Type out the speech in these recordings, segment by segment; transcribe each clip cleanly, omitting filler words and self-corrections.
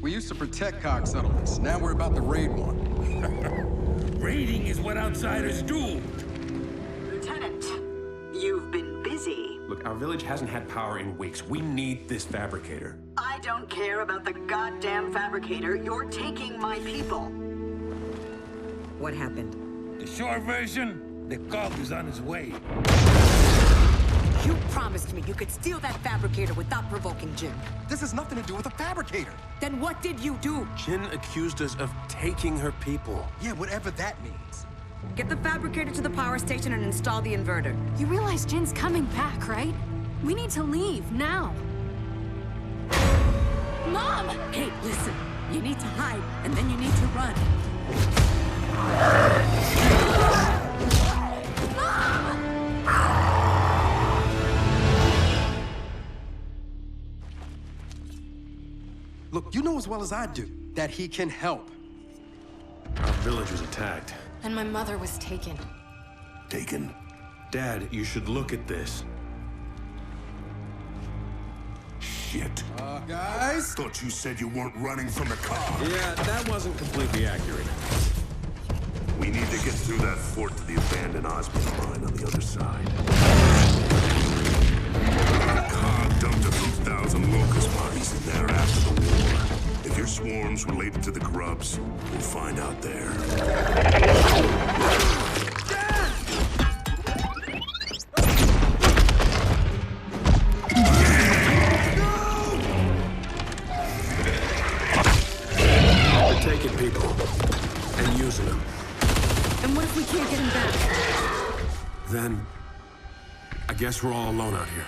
We used to protect cog settlements. Now we're about to raid one. Raiding is what outsiders do. Lieutenant, you've been busy. Look, our village hasn't had power in weeks. We need this fabricator. I don't care about the goddamn fabricator. You're taking my people. What happened? The short version, the cog is on his way. You promised me you could steal that fabricator without provoking Jin. This has nothing to do with a fabricator. Then what did you do? Jin accused us of taking her people. Yeah, whatever that means. Get the fabricator to the power station and install the inverter. You realize Jin's coming back, right? We need to leave, now. Mom! Hey, listen. You need to hide, and then you need to run. Look, you know as well as I do that he can help. Our village was attacked. And my mother was taken. Taken? Dad, you should look at this. Shit. Guys? Thought you said you weren't running from the car. Yeah, that wasn't completely accurate. We need to get through that fort to the abandoned Osmond mine on the other side. The car dumped a few thousand locust bodies in there after the war. If your swarm's related to the grubs, we'll find out there. We're taking people and using them. And what if we can't get him back? Then, I guess we're all alone out here.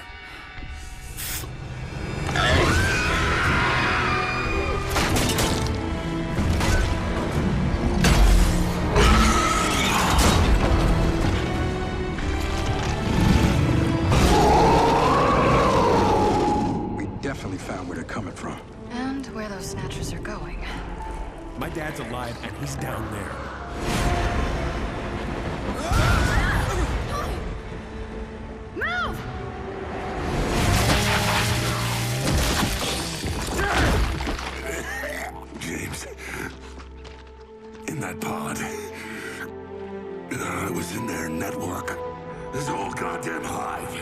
We definitely found where they're coming from. And where those snatchers are going. My dad's alive and he's down there. Move! James, in that pod, I was in their network. This whole goddamn hive.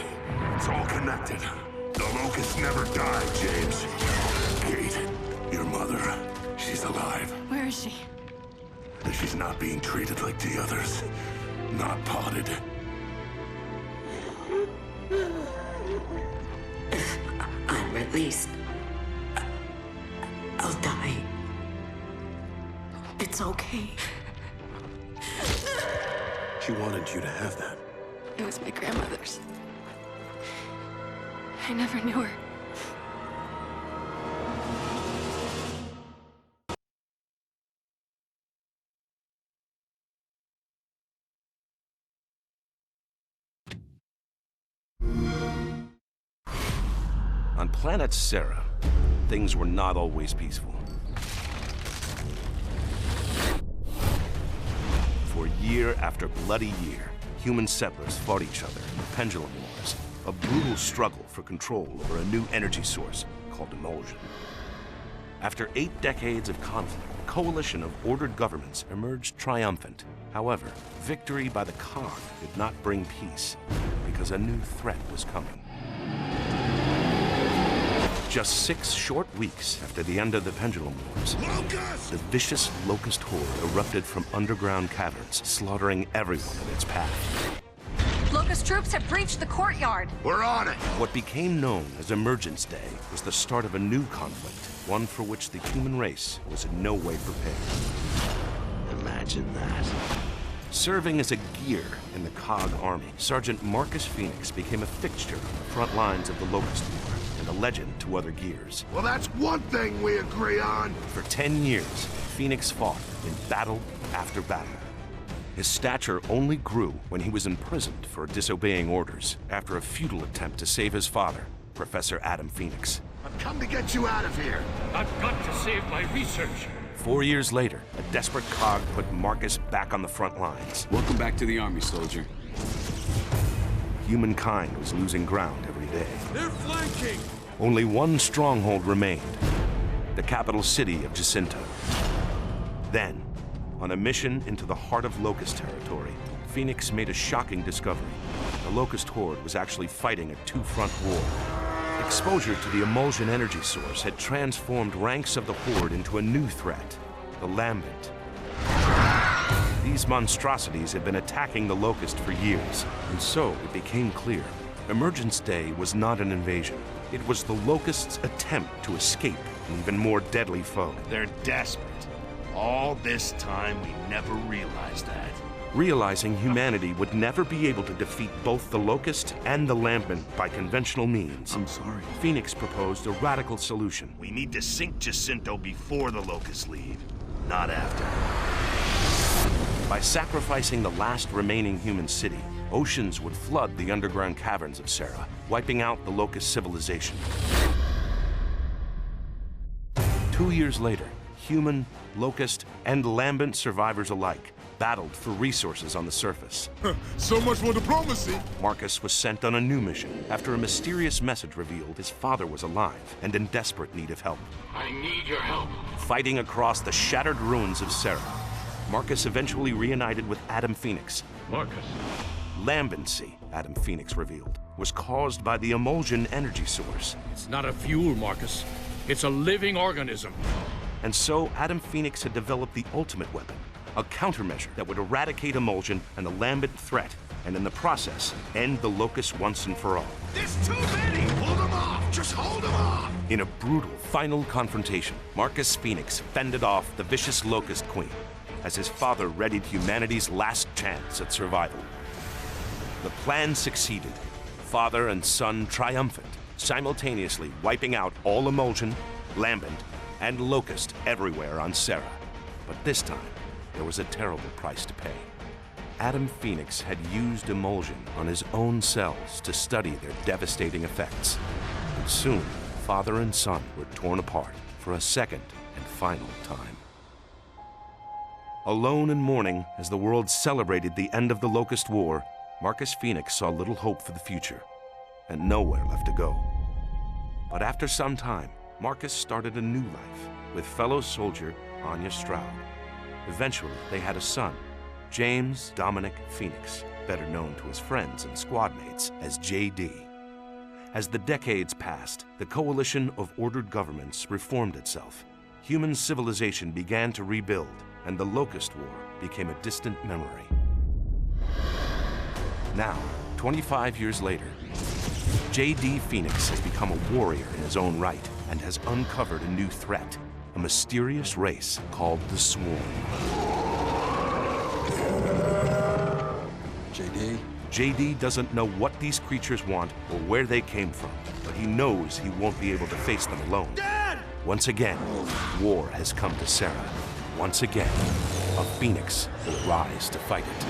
It's all connected. The locusts never died, James. Kate, your mother, she's alive. Where is she? And she's not being treated like the others. Not potted. I'm released. I'll die. It's okay. She wanted you to have that. It was my grandmother's. I never knew her. On planet Sarah, things were not always peaceful. For year after bloody year, human settlers fought each other in the Pendulum Wars, a brutal struggle for control over a new energy source called emulsion. After 8 decades of conflict, a coalition of ordered governments emerged triumphant. However, victory by the cog did not bring peace, because a new threat was coming. Just 6 short weeks after the end of the Pendulum Wars, the vicious locust horde erupted from underground caverns, slaughtering everyone in its path. Locust troops have breached the courtyard. We're on it! What became known as Emergence Day was the start of a new conflict, one for which the human race was in no way prepared. Imagine that. Serving as a gear in the COG army, Sergeant Marcus Phoenix became a fixture on the front lines of the Locust War, and a legend to other gears. Well, that's one thing we agree on. For 10 years, Phoenix fought in battle after battle. His stature only grew when he was imprisoned for disobeying orders after a futile attempt to save his father, Professor Adam Phoenix. I've come to get you out of here. I've got to save my research. 4 years later, a desperate COG put Marcus back on the front lines. Welcome back to the army, soldier. Humankind was losing ground every day. They're flanking! Only one stronghold remained, the capital city of Jacinto. Then, on a mission into the heart of Locust territory, Phoenix made a shocking discovery. The Locust Horde was actually fighting a two-front war. Exposure to the emulsion energy source had transformed ranks of the Horde into a new threat, the Lambent. These monstrosities had been attacking the Locust for years, and so it became clear. Emergence Day was not an invasion. It was the Locust's attempt to escape an even more deadly foe. They're desperate. All this time, we never realized that. Realizing humanity would never be able to defeat both the Locust and the Lambent by conventional means, I'm sorry. Phoenix proposed a radical solution. We need to sink Jacinto before the Locusts leave, not after. By sacrificing the last remaining human city, oceans would flood the underground caverns of Serra, wiping out the Locust civilization. 2 years later, human, Locust, and Lambent survivors alike battled for resources on the surface. So much for diplomacy. Marcus was sent on a new mission after a mysterious message revealed his father was alive and in desperate need of help. I need your help. Fighting across the shattered ruins of Serra, Marcus eventually reunited with Adam Phoenix. Marcus. Lambency, Adam Phoenix revealed, was caused by the emulsion energy source. It's not a fuel, Marcus. It's a living organism. And so Adam Phoenix had developed the ultimate weapon, a countermeasure that would eradicate emulsion and the Lambent threat, and in the process, end the Locust once and for all. There's too many! Hold them off! Just hold them off! In a brutal final confrontation, Marcus Phoenix fended off the vicious Locust Queen as his father readied humanity's last chance at survival. The plan succeeded, father and son triumphant, simultaneously wiping out all emulsion, Lambent, and Locust everywhere on Serra. But this time, there was a terrible price to pay. Adam Phoenix had used emulsion on his own cells to study their devastating effects. And soon, father and son were torn apart for a second and final time. Alone in mourning as the world celebrated the end of the Locust War, Marcus Phoenix saw little hope for the future and nowhere left to go. But after some time, Marcus started a new life with fellow soldier Anya Stroud. Eventually, they had a son, James Dominic Phoenix, better known to his friends and squadmates as JD. As the decades passed, the coalition of ordered governments reformed itself. Human civilization began to rebuild, and the Locust War became a distant memory. Now, 25 years later, JD Phoenix has become a warrior in his own right and has uncovered a new threat, a mysterious race called the Swarm. JD doesn't know what these creatures want or where they came from, but he knows he won't be able to face them alone. Dad! Once again, war has come to Serra. Once again, a Phoenix will rise to fight it.